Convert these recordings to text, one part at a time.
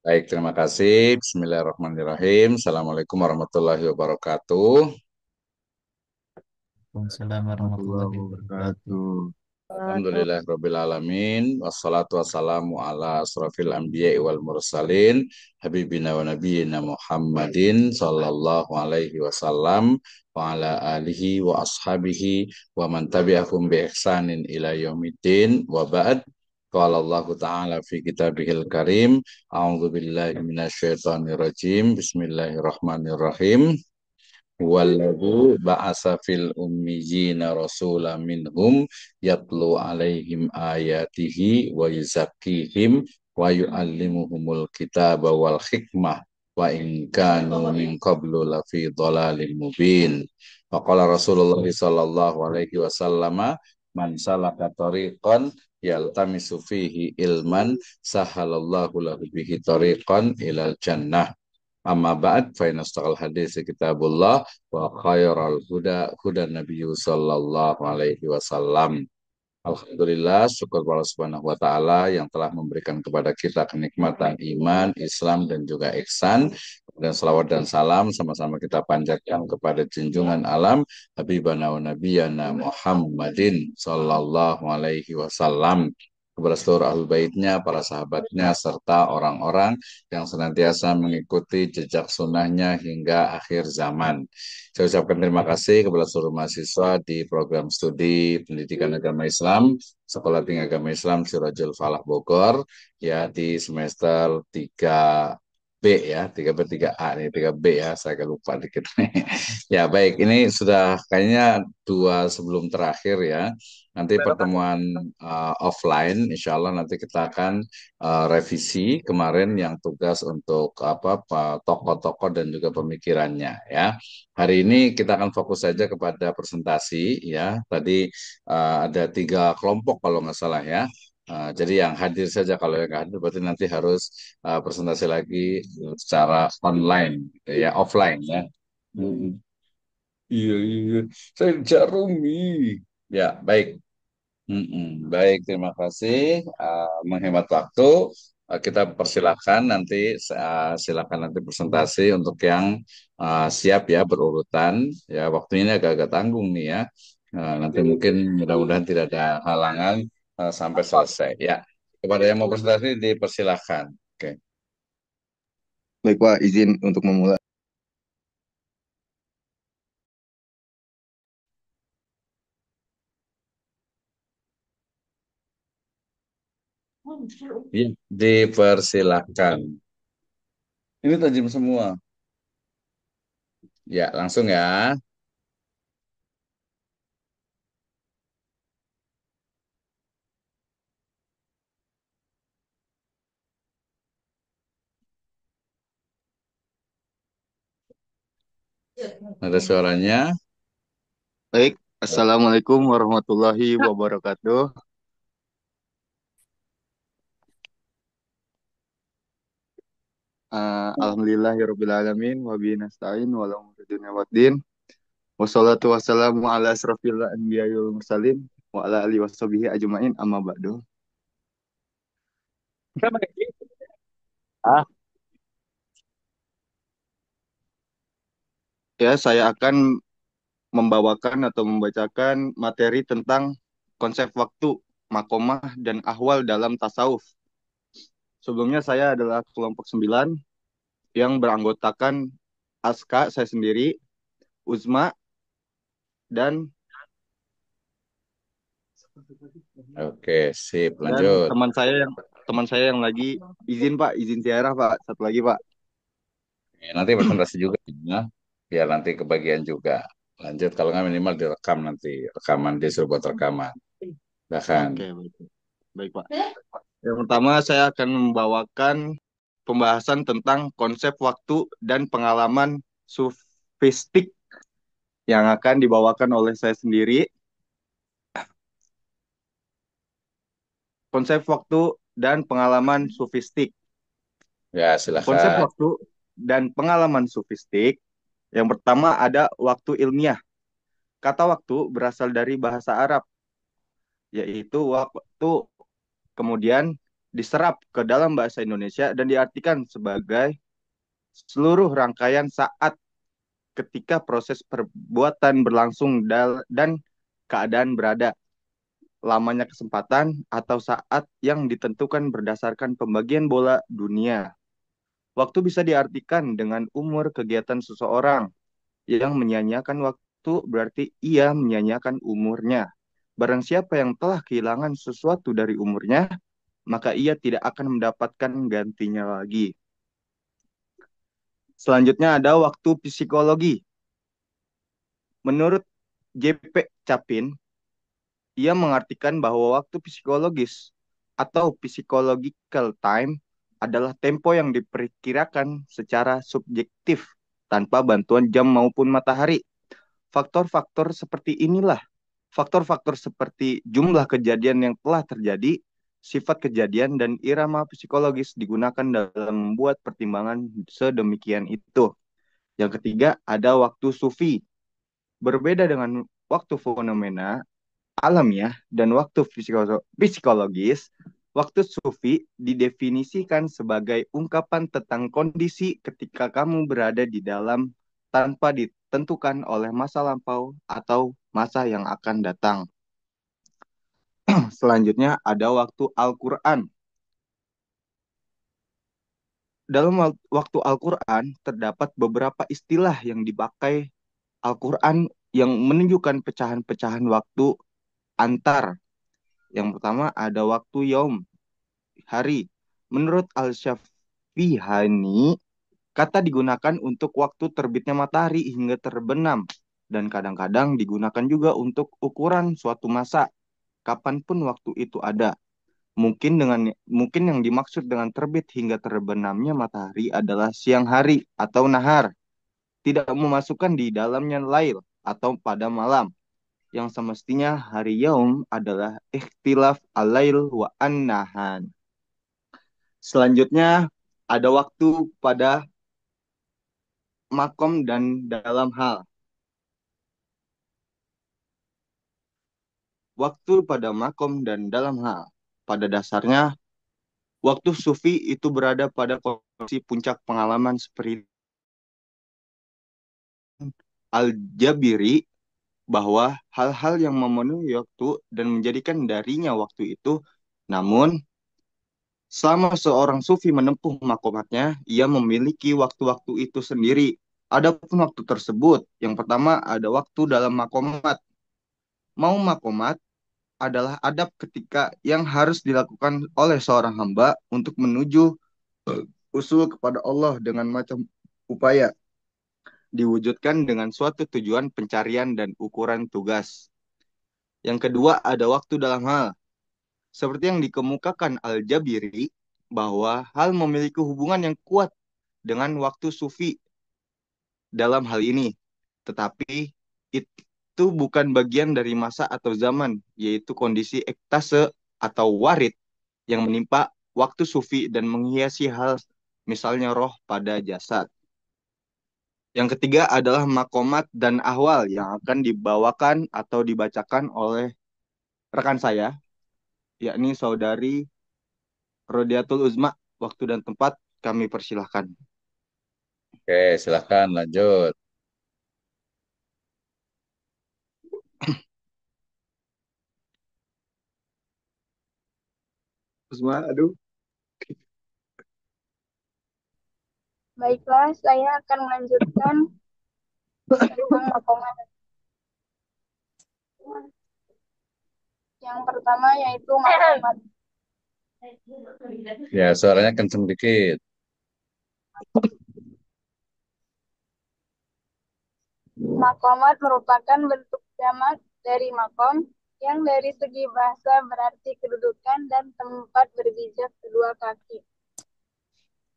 Baik, terima kasih. Bismillahirrahmanirrahim. Assalamualaikum warahmatullahi wabarakatuh. Waalaikumsalam Warahmatullahi warahmatullahi wabarakatuh. wabarakatuh. Alhamdulillahirabbil alamin. Wassalatu wassalamu ala asrofil anbiya'i wal mursalin habibina wa nabiyyina Muhammadin sallallahu alaihi wasallam wa ala alihi wa ashabihi wa man tabi'ahum bi ihsanin ila yaumiddin wa ba'd. Qala Allah Ta'ala fi kitabihil karim. A'udzu billahi minasyaitonir rajim. Bismillahirrahmanirrahim. Walladhu ba'asa fil ummiyina rasulan minhum yatlu alaihim ayatihi wa yuzakkihim wa yu'allimuhumul kitaba wal hikmah wa in kanu min qablu lafi dhalalin mubin. Faqala Rasulullah sallallahu alaihi wasallam man salaka tariqan yaltamisu fihi ilman sahalallahu lahu bihi tariqan ilal jannah. Amma ba'd fa inna astaqal hadis kitabullah wa khairal huda huda nabiyyu sallallahu alaihi wasallam. Alhamdulillah, syukur kepada Allah Subhanahu wa taala yang telah memberikan kepada kita kenikmatan iman, Islam dan juga ihsan. Dan selawat dan salam sama-sama kita panjatkan kepada junjungan alam Habibana wa Nabiyana Muhammadin sallallahu alaihi wasallam, kepada seluruh ahli baitnya, para sahabatnya, serta orang-orang yang senantiasa mengikuti jejak sunnahnya hingga akhir zaman. Saya ucapkan terima kasih kepada seluruh mahasiswa di program studi Pendidikan Agama Islam, Sekolah Tinggi Agama Islam Sirajul Falah Bogor, ya di semester 3B ya, 3B, 3A nih, 3B ya, saya agak lupa dikit nih. Ya baik, ini sudah kayaknya dua sebelum terakhir ya. Nanti pertemuan offline, insya Allah nanti kita akan revisi kemarin yang tugas untuk apa tokoh-tokoh dan juga pemikirannya ya. Hari ini kita akan fokus saja kepada presentasi ya. Tadi ada 3 kelompok kalau nggak salah ya. Jadi yang hadir saja, kalau yang nggak hadir berarti nanti harus presentasi lagi secara online ya, offline ya. Mm, Iya, iya. Saya Jarumi. Ya, baik. Baik, terima kasih. Menghemat waktu, kita persilakan nanti, silakan nanti presentasi untuk yang siap ya, berurutan. Ya, waktunya ini agak-agak tanggung nih ya. Nanti mungkin mudah-mudahan tidak ada halangan sampai selesai. Ya, kepada yang mau presentasi dipersilakan. Oke. Baik Pak, izin untuk memulai. Ya, dipersilakan. Ini tajam semua. Ya, langsung ya. Ada suaranya. Baik, Assalamualaikum warahmatullahi wabarakatuh. Alhamdulillahirabbil alamin wa bihi nasta'in wa la umuri dunya waddin. Wassalatu wassalamu ala asrofil anbiya'i wal mursalin wa ala alihi washabihi ajmain amma ba'du. Ah, ya, saya akan membawakan atau membacakan materi tentang konsep waktu, makomah dan ahwal dalam tasawuf. Sebelumnya saya adalah kelompok 9 yang beranggotakan Aska, saya sendiri, Uzma, dan Oke, sip, dan lanjut. teman saya yang lagi izin Pak, izin ziarah Pak, satu lagi Pak. Ya, nanti presentasi juga ya, biar nanti kebagian juga. Lanjut, kalau nggak minimal direkam nanti, rekaman disuruh buat rekaman. Bahkan, Oke, baik, baik Pak. Yang pertama saya akan membawakan pembahasan tentang konsep waktu dan pengalaman sufistik yang akan dibawakan oleh saya sendiri. Konsep waktu dan pengalaman sufistik. ya Konsep silakan. waktu dan pengalaman sufistik, yang pertama ada waktu ilmiah. Kata waktu berasal dari bahasa Arab, yaitu waktu, kemudian diserap ke dalam bahasa Indonesia dan diartikan sebagai seluruh rangkaian saat ketika proses perbuatan berlangsung dan keadaan berada, lamanya kesempatan atau saat yang ditentukan berdasarkan pembagian bola dunia. Waktu bisa diartikan dengan umur kegiatan seseorang. Yang menyia-nyiakan waktu berarti ia menyia-nyiakan umurnya. Barang siapa yang telah kehilangan sesuatu dari umurnya, maka ia tidak akan mendapatkan gantinya lagi. Selanjutnya ada waktu psikologi. Menurut J.P. Chapin, ia mengartikan bahwa waktu psikologis atau psychological time adalah tempo yang diperkirakan secara subjektif tanpa bantuan jam maupun matahari. Faktor-faktor seperti inilah, faktor-faktor seperti jumlah kejadian yang telah terjadi, sifat kejadian, dan irama psikologis digunakan dalam membuat pertimbangan sedemikian itu. Yang ketiga, ada waktu sufi. Berbeda dengan waktu fenomena alamiah dan waktu psikologis, waktu sufi didefinisikan sebagai ungkapan tentang kondisi ketika kamu berada di dalam tanpa ditentukan oleh masa lampau atau masa yang akan datang. Selanjutnya ada waktu Al-Quran. Dalam waktu Al-Quran terdapat beberapa istilah yang dipakai Al-Quran yang menunjukkan pecahan-pecahan waktu antar. Yang pertama ada waktu yaum, hari. Menurut Al-Syafihani, kata digunakan untuk waktu terbitnya matahari hingga terbenam dan kadang-kadang digunakan juga untuk ukuran suatu masa, kapanpun waktu itu ada. Mungkin yang dimaksud dengan terbit hingga terbenamnya matahari adalah siang hari atau nahar, tidak memasukkan di dalamnya lail atau pada malam. Yang semestinya hari yaum adalah ikhtilaf al-lail wa an-nahan. Selanjutnya ada waktu pada makom dan dalam hal. Waktu pada makom dan dalam hal. Pada dasarnya, waktu sufi itu berada pada kondisi puncak pengalaman seperti Al-Jabiri, bahwa hal-hal yang memenuhi waktu dan menjadikan darinya waktu itu, namun selama seorang sufi menempuh makomatnya, ia memiliki waktu-waktu itu sendiri. Adapun waktu tersebut, yang pertama ada waktu dalam makomat. Mau makomat adalah adab ketika yang harus dilakukan oleh seorang hamba untuk menuju usul kepada Allah dengan macam upaya diwujudkan dengan suatu tujuan pencarian dan ukuran tugas. Yang kedua ada waktu dalam hal. Seperti yang dikemukakan Al-Jabiri, bahwa hal memiliki hubungan yang kuat dengan waktu sufi dalam hal ini. Tetapi itu bukan bagian dari masa atau zaman, yaitu kondisi ektase atau warid yang menimpa waktu sufi dan menghiasi hal misalnya roh pada jasad. Yang ketiga adalah makomat dan ahwal yang akan dibawakan atau dibacakan oleh rekan saya, yakni saudari Rodiatul Uzma. Waktu dan tempat kami persilahkan. Oke, silahkan lanjut. Uzma, aduh. Baiklah, saya akan melanjutkan tentang makomat. Yang pertama yaitu makomat. Ya, suaranya kenceng dikit. Makomat merupakan bentuk jamak dari makom yang dari segi bahasa berarti kedudukan dan tempat berpijak kedua kaki.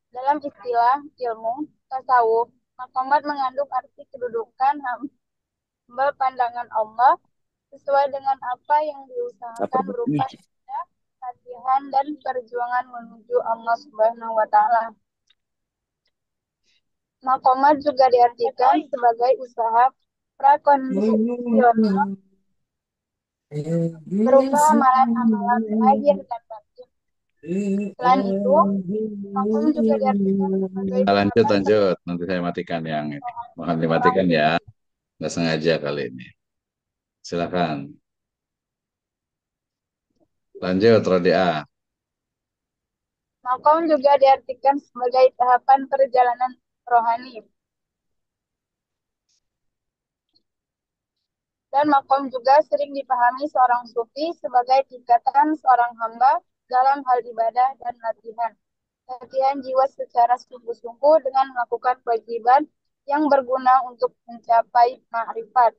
Dalam istilah ilmu tasawuf, makomat mengandung arti kedudukan hamba pandangan Allah sesuai dengan apa yang diusahakan berupa ibadah, latihan, dan perjuangan menuju Allah Subhanahu wa Ta'ala. Makomat juga diartikan sebagai usaha prakondisional berupa amalan-amalan lahir dan batin Selain itu, makom juga diartikan sebagai Lanjut, tahapan lanjut. Nanti saya matikan yang ini. Mohon orang dimatikan ya. suci. Nggak sengaja kali ini. Silakan. Lanjut, Rodia. Makom juga diartikan sebagai tahapan perjalanan rohani. Dan makom juga sering dipahami seorang sufi sebagai tingkatan seorang hamba dalam hal ibadah dan latihan. Latihan jiwa secara sungguh-sungguh dengan melakukan kewajiban yang berguna untuk mencapai makrifat.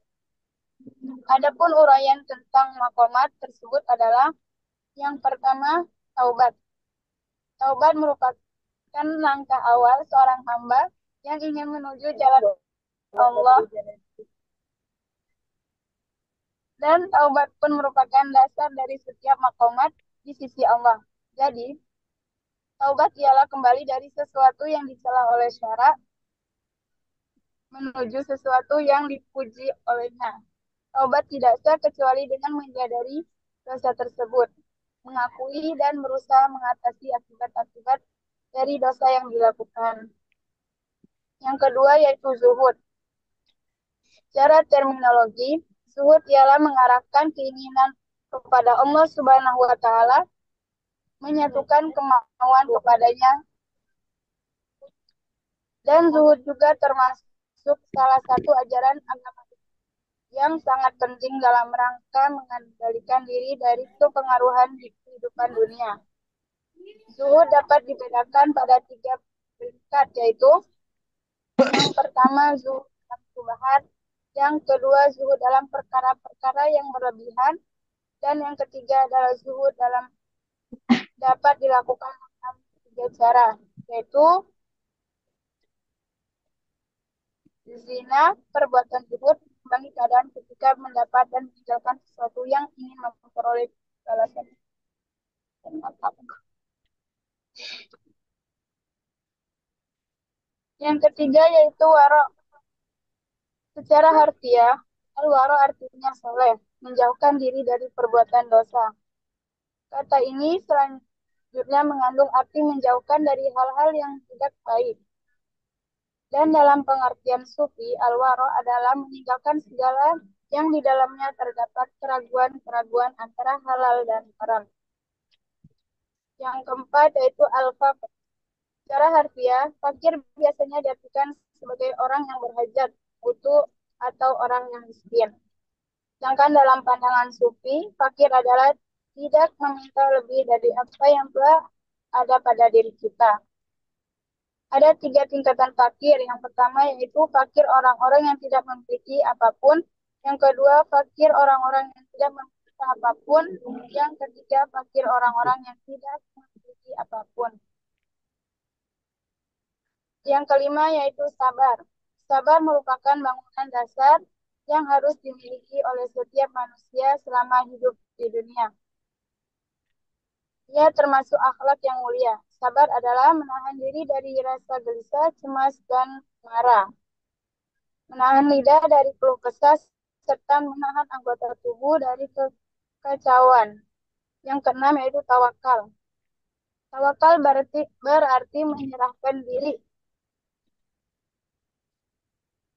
Adapun uraian tentang makomat tersebut adalah yang pertama, taubat. Taubat merupakan langkah awal seorang hamba yang ingin menuju jalan Allah, dan taubat pun merupakan dasar dari setiap makomat di sisi Allah. Jadi, taubat ialah kembali dari sesuatu yang dicela oleh syara menuju sesuatu yang dipuji olehnya. Taubat tidak sah kecuali dengan menyadari dosa tersebut, mengakui dan berusaha mengatasi akibat-akibat dari dosa yang dilakukan. Yang kedua yaitu zuhud. Secara terminologi, zuhud ialah mengarahkan keinginan kepada Allah Subhanahu wa taala, menyatukan kemauan kepadanya, dan zuhud juga termasuk salah satu ajaran agama yang sangat penting dalam rangka mengendalikan diri dari kepengaruhan di kehidupan dunia. Zuhud dapat dibedakan pada tiga peringkat, yaitu yang pertama zuhud dalam subahat, yang kedua zuhud dalam perkara-perkara yang berlebihan, dan yang ketiga adalah zuhud dalam dapat dilakukan dalam tiga cara, yaitu zina, perbuatan zuhud, bagi keadaan ketika mendapat dan meninggalkan sesuatu yang ingin memperoleh balasan. Yang ketiga yaitu waro. Secara harfiah, al-waro artinya soleh, menjauhkan diri dari perbuatan dosa. Kata ini selanjutnya mengandung arti menjauhkan dari hal-hal yang tidak baik. Dan dalam pengertian sufi, al-waro adalah meninggalkan segala yang di dalamnya terdapat keraguan-keraguan antara halal dan haram. Yang keempat yaitu al-faqr. Secara harfiah, fakir biasanya diartikan sebagai orang yang berhajat, butuh, atau orang yang miskin. Sedangkan dalam pandangan sufi, fakir adalah tidak meminta lebih dari apa yang telah ada pada diri kita. Ada tiga tingkatan fakir. Yang pertama yaitu fakir orang-orang yang tidak memiliki apapun. Yang kedua, fakir orang-orang yang tidak memiliki apapun. Yang ketiga, fakir orang-orang yang tidak memiliki apapun. Yang kelima yaitu sabar. Sabar merupakan bangunan dasar yang harus dimiliki oleh setiap manusia selama hidup di dunia. Ia termasuk akhlak yang mulia. Sabar adalah menahan diri dari rasa gelisah, cemas, dan marah. Menahan lidah dari keluh kesah, serta menahan anggota tubuh dari kekacauan. Yang keenam yaitu tawakal. Tawakal berarti menyerahkan diri.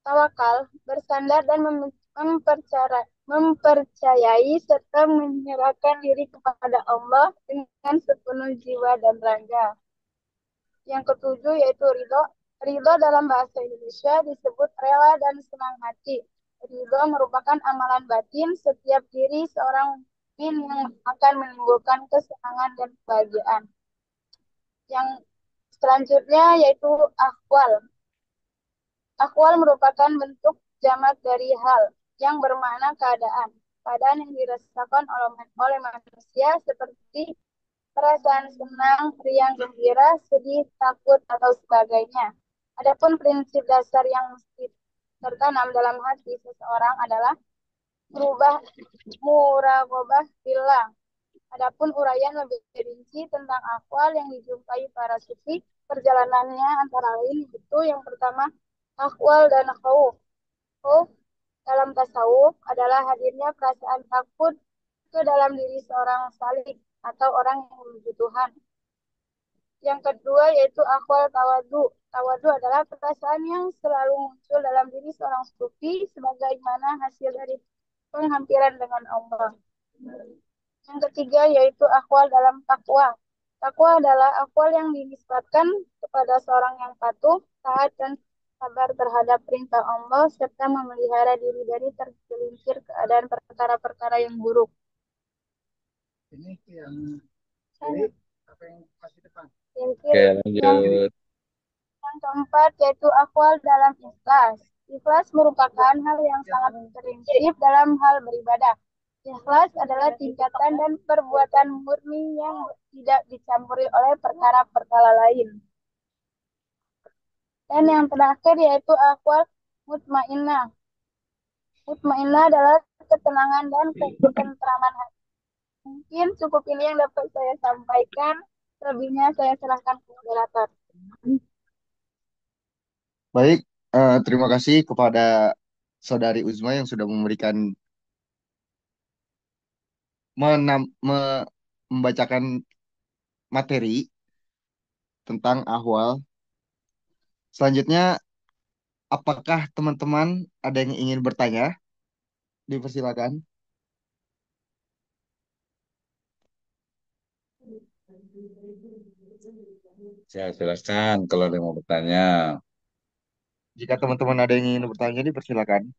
Tawakal bersandar dan mempercayai serta menyerahkan diri kepada Allah dengan sepenuh jiwa dan raga. Yang ketujuh yaitu ridho. Ridho dalam bahasa Indonesia disebut rela dan senang hati. Ridho merupakan amalan batin setiap diri seorang mukmin yang akan menimbulkan kesenangan dan kebahagiaan. Yang selanjutnya yaitu ahwal. Ahwal merupakan bentuk jamak dari hal yang bermakna keadaan. Keadaan yang dirasakan oleh manusia seperti perasaan senang, riang, gembira, sedih, takut, atau sebagainya. Adapun prinsip dasar yang mesti tertanam dalam hati seseorang adalah merubah muraqabah billah. Adapun uraian lebih rinci tentang akwal yang dijumpai para sufi, perjalanannya antara lain itu yang pertama akwal dan khauf. Khauf dalam tasawuf adalah hadirnya perasaan takut ke dalam diri seorang salik atau orang yang menuju Tuhan. Yang kedua yaitu akwal tawadu. Tawadu adalah perasaan yang selalu muncul dalam diri seorang sufi sebagaimana hasil dari penghampiran dengan Allah. Yang ketiga yaitu akwal dalam takwa. Takwa adalah akwal yang dinisbatkan kepada seorang yang patuh, taat, dan sabar terhadap perintah Allah serta memelihara diri dari tergelincir keadaan perkara-perkara yang buruk. Ini yang Saya apa yang pas di depan? Yang Oke, kiri, yang lanjut. keempat yaitu akwal dalam ikhlas. Ikhlas merupakan hal yang sangat prinsip dalam hal beribadah. Ikhlas adalah tingkatan dan perbuatan murni yang tidak dicampuri oleh perkara-perkara lain. Dan yang terakhir yaitu akwal mutmainnah. Mutmainnah adalah ketenangan dan ketentraman hati. Mungkin cukup ini yang dapat saya sampaikan. Selebihnya saya serahkan ke moderator. Baik, terima kasih kepada Saudari Uzma yang sudah memberikan membacakan materi tentang ahwal. Selanjutnya, apakah teman-teman ada yang ingin bertanya? Dipersilakan. Saya jelaskan kalau ada yang mau bertanya. Jika teman-teman ada yang ingin bertanya, dipersilakan.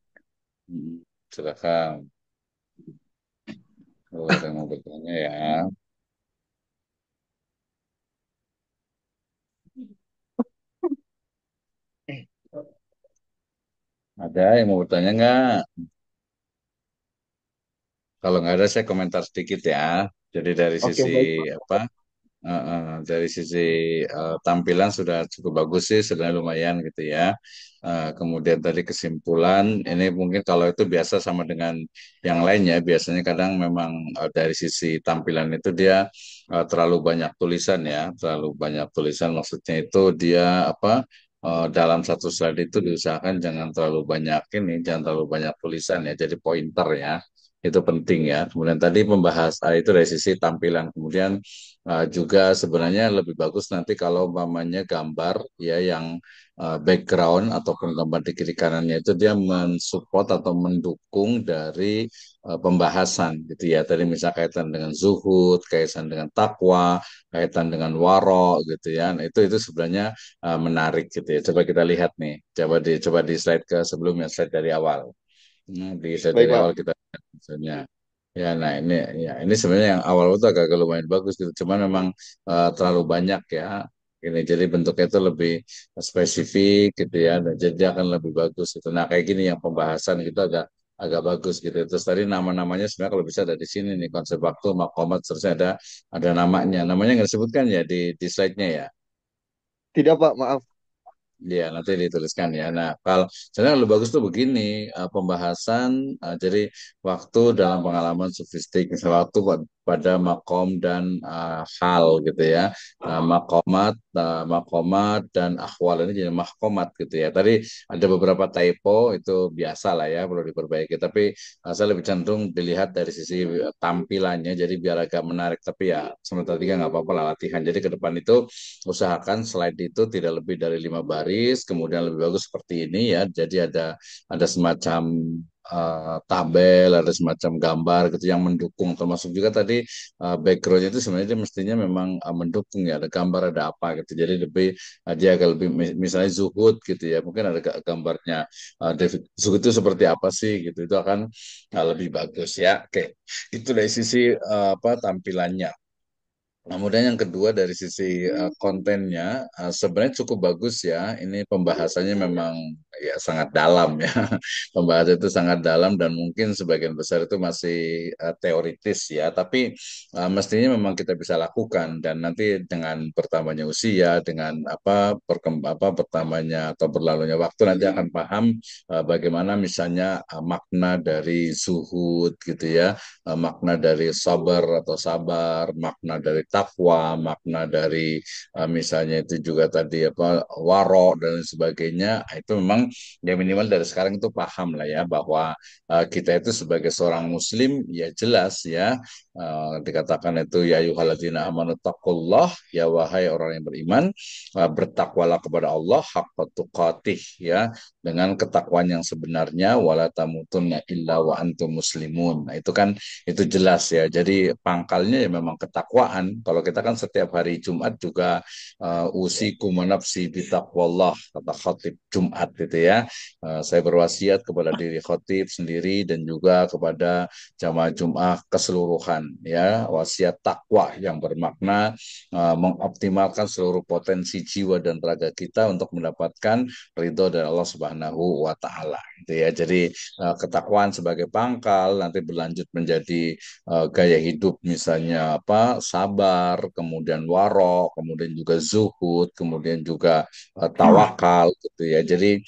Silakan. Kalau ada yang mau bertanya ya. Ada yang mau bertanya nggak? Kalau nggak ada, saya komentar sedikit ya. Jadi dari Oke, sisi baik. apa? Dari sisi tampilan sudah cukup bagus sih, sudah lumayan gitu ya. Kemudian tadi kesimpulan, ini mungkin kalau itu biasa sama dengan yang lainnya. Biasanya kadang memang dari sisi tampilan itu dia terlalu banyak tulisan ya, terlalu banyak tulisan. Maksudnya itu dia apa? Dalam satu slide itu diusahakan jangan terlalu banyak ini, jangan terlalu banyak tulisan ya. Jadi pointer ya, itu penting ya. Kemudian tadi membahas itu dari sisi tampilan. Kemudian juga sebenarnya lebih bagus nanti kalau umpamanya gambar ya yang background ataupun gambar di kiri kanannya itu dia mensupport atau mendukung dari pembahasan gitu ya. Tadi misalnya kaitan dengan zuhud, kaitan dengan takwa, kaitan dengan waro gitu ya. Nah, itu sebenarnya menarik gitu ya. Coba kita lihat nih. Coba di slide ke sebelumnya, slide dari awal. Di slide Baik, dari Pak. awal kita lihat misalnya. Ya, nah ini ya ini sebenarnya yang awal itu agak lumayan bagus gitu. Cuman memang terlalu banyak ya. Ini jadi bentuknya itu lebih spesifik gitu ya. Dan jadi akan lebih bagus gitu. Nah kayak gini yang pembahasan gitu agak agak bagus gitu. Terus tadi nama-namanya sebenarnya kalau bisa ada di sini nih konsep waktu, makomat, seterusnya ada namanya. Namanya nggak disebutkan ya di slide-nya ya. Tidak, Pak. Maaf. Iya, nanti dituliskan ya. Nah, kalau sebenarnya lebih bagus tuh begini, pembahasan, jadi waktu dalam pengalaman sofistik, misalnya waktu pada makom dan hal gitu ya. Makomat, makomat dan akhwal ini jadi mahkomat gitu ya. Tadi ada beberapa typo, itu biasa lah ya, perlu diperbaiki. Tapi saya lebih cenderung dilihat dari sisi tampilannya, jadi biar agak menarik. Tapi ya, sementara tiga nggak apa-apa lah latihan. Jadi ke depan itu usahakan slide itu tidak lebih dari 5 baris, kemudian lebih bagus seperti ini ya. Jadi ada semacam tabel, ada semacam gambar gitu yang mendukung. Termasuk juga tadi backgroundnya itu sebenarnya dia mestinya memang mendukung ya. Ada gambar, ada apa gitu. Jadi lebih dia agak lebih misalnya zuhud gitu ya. Mungkin ada gambarnya David Zuhud itu seperti apa sih gitu. Itu akan lebih bagus ya. Oke, itu dari sisi apa tampilannya. Kemudian yang kedua dari sisi kontennya sebenarnya cukup bagus ya. Ini pembahasannya memang ya sangat dalam ya. Pembahasan itu sangat dalam dan mungkin sebagian besar itu masih teoritis ya. Tapi mestinya memang kita bisa lakukan dan nanti dengan bertambahnya usia, dengan apa bertambahnya atau berlalunya waktu nanti akan paham bagaimana misalnya makna dari zuhud gitu ya, makna dari sabar atau sabar, makna dari takwa, makna dari misalnya itu juga tadi apa waro dan sebagainya. Itu memang ya minimal dari sekarang itu paham lah ya bahwa kita itu sebagai seorang muslim ya jelas ya dikatakan itu ya ayyuhalladzina amanu taqullah ya wahai orang yang beriman bertakwalah kepada Allah haqqa tuqatih ya dengan ketakwaan yang sebenarnya wala tamutunna illa wa antum muslimun. Nah, itu kan itu jelas ya. Jadi pangkalnya ya memang ketakwaan. Kalau kita kan setiap hari Jumat juga usikum wa nafsi bitaqwallah kata khatib Jumat gitu ya. Saya berwasiat kepada diri khatib sendiri dan juga kepada jamaah Jumat keseluruhan ya. Wasiat takwa yang bermakna mengoptimalkan seluruh potensi jiwa dan raga kita untuk mendapatkan ridho dari Allah Subhanahu wa taala gitu ya. Jadi ketakwaan sebagai pangkal nanti berlanjut menjadi gaya hidup misalnya apa sabar, kemudian warok, kemudian juga zuhud, kemudian juga tawakal gitu ya. Jadi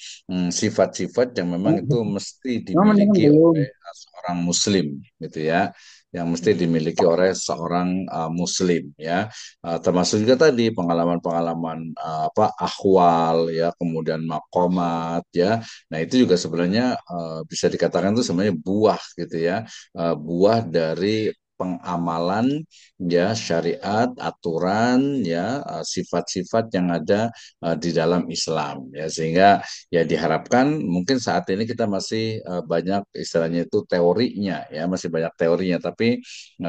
sifat-sifat yang memang itu mesti dimiliki oleh seorang muslim gitu ya yang mesti dimiliki oleh seorang muslim ya. Termasuk juga tadi pengalaman-pengalaman apa ahwal ya kemudian makomat ya. Nah itu juga sebenarnya bisa dikatakan itu sebenarnya buah gitu ya. Buah dari pengamalan ya syariat aturan ya sifat-sifat yang ada di dalam Islam ya sehingga ya diharapkan mungkin saat ini kita masih banyak istilahnya itu teorinya ya masih banyak teorinya tapi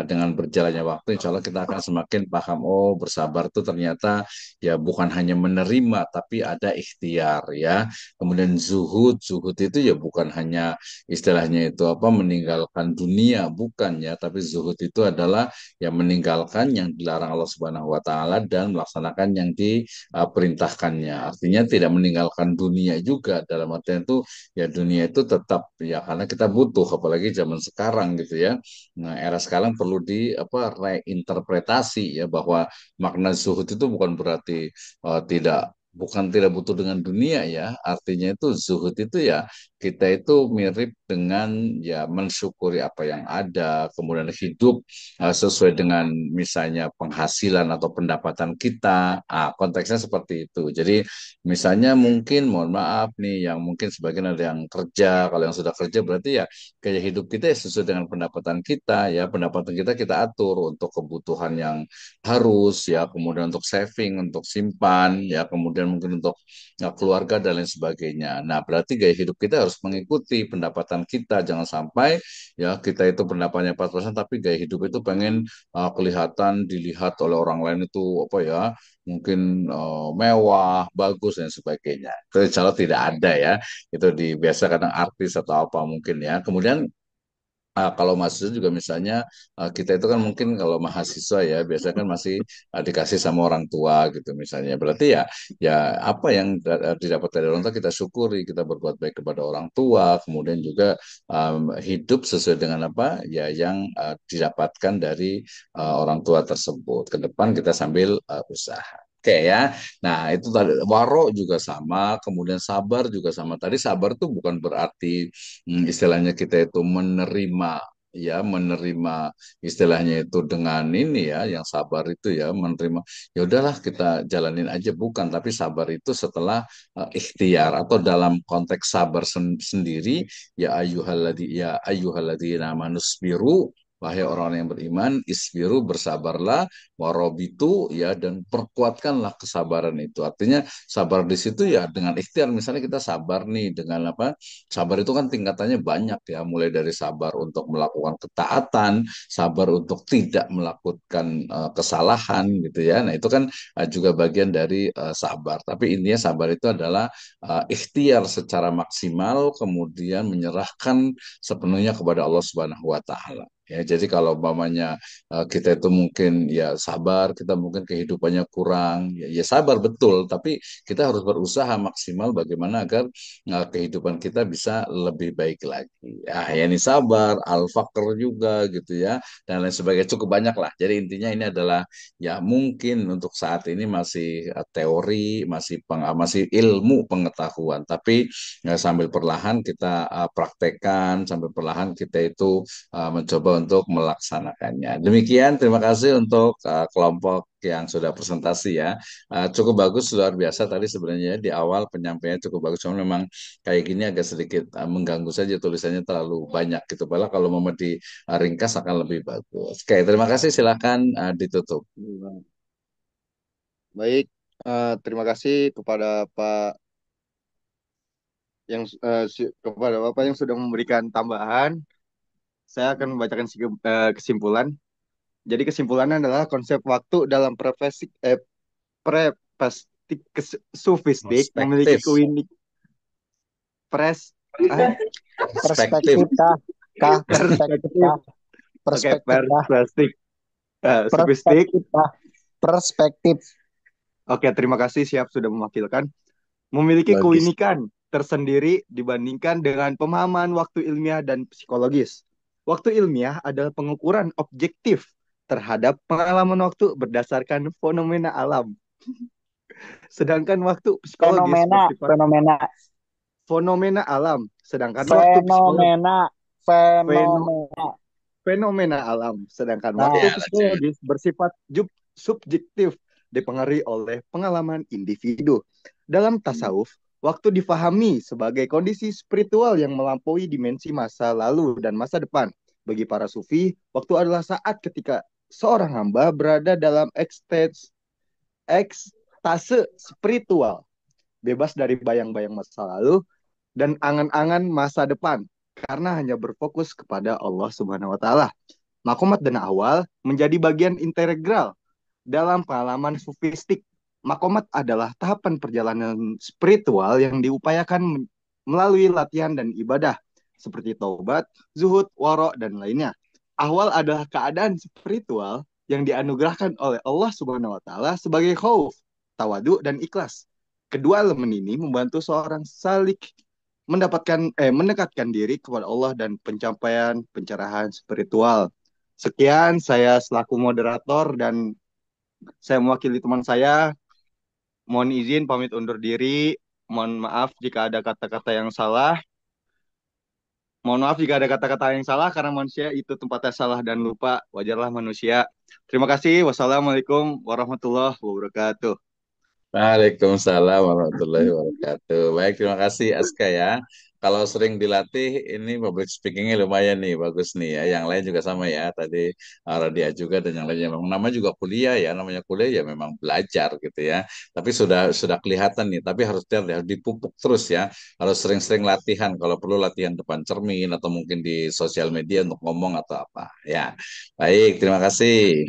dengan berjalannya waktu insya Allah kita akan semakin paham oh bersabar itu ternyata ya bukan hanya menerima tapi ada ikhtiar ya kemudian zuhud itu ya bukan hanya istilahnya itu apa meninggalkan dunia bukan ya tapi zuhud itu adalah yang meninggalkan yang dilarang Allah Subhanahu wa taala dan melaksanakan yang diperintahkannya artinya tidak meninggalkan dunia juga dalam artian itu ya dunia itu tetap ya karena kita butuh apalagi zaman sekarang gitu ya. Nah, era sekarang perlu di apa reinterpretasi ya bahwa makna zuhud itu bukan berarti tidak butuh dengan dunia ya. Artinya itu zuhud itu ya kita itu mirip dengan ya mensyukuri apa yang ada, kemudian hidup sesuai dengan misalnya penghasilan atau pendapatan kita. Konteksnya seperti itu. Jadi misalnya mungkin mohon maaf nih yang mungkin sebagian ada yang kerja, kalau yang sudah kerja berarti ya gaya hidup kita ya sesuai dengan pendapatan kita ya pendapatan kita atur untuk kebutuhan yang harus ya kemudian untuk saving untuk simpan ya kemudian mungkin untuk ya, keluarga dan lain sebagainya. Nah berarti gaya hidup kita harus mengikuti pendapatan kita jangan sampai ya kita itu pendapatannya 4% tapi gaya hidup itu pengen kelihatan dilihat oleh orang lain itu apa ya mungkin mewah, bagus dan sebagainya. Itu insya Allah tidak ada ya. Itu di biasa kadang artis atau apa mungkin ya. Kemudian kalau mahasiswa juga misalnya kita itu kan mungkin kalau mahasiswa ya biasanya kan masih dikasih sama orang tua gitu misalnya. Berarti ya ya apa yang didapat dari orang tua kita syukuri, kita berbuat baik kepada orang tua, kemudian juga hidup sesuai dengan apa ya yang didapatkan dari orang tua tersebut. Ke depan kita sambil usaha. Oke ya. Nah, itu tadi waro juga sama, kemudian sabar juga sama. Tadi sabar tuh bukan berarti istilahnya kita itu menerima ya menerima istilahnya itu dengan ini ya yang sabar itu ya menerima ya udahlah kita jalanin aja bukan tapi sabar itu setelah ikhtiar atau dalam konteks sabar sendiri ya ayyuhalladzina manusbiru wahai orang yang beriman isbiru bersabarlah warobitu ya dan perkuatkanlah kesabaran itu artinya sabar di situ ya dengan ikhtiar misalnya kita sabar nih dengan apa sabar itu kan tingkatannya banyak ya, mulai dari sabar untuk melakukan ketaatan, sabar untuk tidak melakukan kesalahan gitu ya. Nah, itu kan juga bagian dari sabar. Tapi intinya sabar itu adalah ikhtiar secara maksimal kemudian menyerahkan sepenuhnya kepada Allah Subhanahu wa taala. Ya, jadi kalau umpamanya kita itu mungkin ya sabar, kita mungkin kehidupannya kurang, ya sabar betul, tapi kita harus berusaha maksimal bagaimana agar kehidupan kita bisa lebih baik lagi. Ya ini sabar, al-faqr juga gitu ya, dan lain sebagainya cukup banyak lah. Jadi intinya ini adalah ya mungkin untuk saat ini masih teori, masih ilmu pengetahuan, tapi sambil perlahan kita praktekkan, sambil perlahan kita itu mencoba untuk melaksanakannya. Demikian, terima kasih untuk kelompok yang sudah presentasi ya. Cukup bagus, luar biasa tadi sebenarnya di awal penyampaiannya cukup bagus. Cuma memang kayak gini agak sedikit mengganggu saja tulisannya terlalu banyak gitu. Padahal kalau mau diringkas akan lebih bagus. Oke, terima kasih. Silakan ditutup. Baik, terima kasih kepada Pak kepada Bapak yang sudah memberikan tambahan. Saya akan membacakan kesimpulan. Jadi kesimpulannya adalah konsep waktu dalam prepastik sofistik memiliki Perspektif. pres Perspektif. Perspektif kah? Kah? Perspektif perspektif. kah? Oke, Perspektif kah? perspektif sofistik. Perspektif kah? Perspektif. Oke, terima kasih siap sudah mewakilkan. Memiliki Logis. keunikan tersendiri dibandingkan dengan pemahaman waktu ilmiah dan psikologis. Waktu ilmiah adalah pengukuran objektif terhadap pengalaman waktu berdasarkan fenomena alam. Sedangkan waktu psikologis bersifat fenomena alam. Sedangkan waktu psikologis fenomena alam. Sedangkan waktu psikologis bersifat subjektif, dipengaruhi oleh pengalaman individu. Dalam tasawuf, waktu difahami sebagai kondisi spiritual yang melampaui dimensi masa lalu dan masa depan. Bagi para sufi, waktu adalah saat ketika seorang hamba berada dalam ekstase spiritual, bebas dari bayang-bayang masa lalu dan angan-angan masa depan, karena hanya berfokus kepada Allah Subhanahu wa Ta'ala. Makomat dan awal menjadi bagian integral dalam pengalaman sufistik. Makomat adalah tahapan perjalanan spiritual yang diupayakan melalui latihan dan ibadah seperti taubat, zuhud, warok, dan lainnya. Ahwal adalah keadaan spiritual yang dianugerahkan oleh Allah Subhanahu wa Ta'ala sebagai khauf, tawadu, dan ikhlas. Kedua elemen ini membantu seorang salik mendekatkan diri kepada Allah dan pencapaian pencerahan spiritual. Sekian saya selaku moderator dan saya mewakili teman saya. Mohon izin pamit undur diri. Mohon maaf jika ada kata-kata yang salah. Mohon maaf jika ada kata-kata yang salah karena manusia itu tempatnya salah dan lupa. Wajarlah manusia. Terima kasih. Wassalamualaikum warahmatullahi wabarakatuh. Waalaikumsalam warahmatullahi wabarakatuh. Baik, terima kasih Aska ya. Kalau sering dilatih, ini public speakingnya lumayan nih, bagus nih ya. Yang lain juga sama ya. Tadi Radia juga dan yang lainnya. Memang nama juga kuliah ya. Namanya kuliah ya memang belajar gitu ya. Tapi sudah kelihatan nih. Tapi harus dipupuk terus ya. Harus sering-sering latihan. Kalau perlu latihan depan cermin atau mungkin di sosial media untuk ngomong atau apa. Ya, baik. Terima kasih.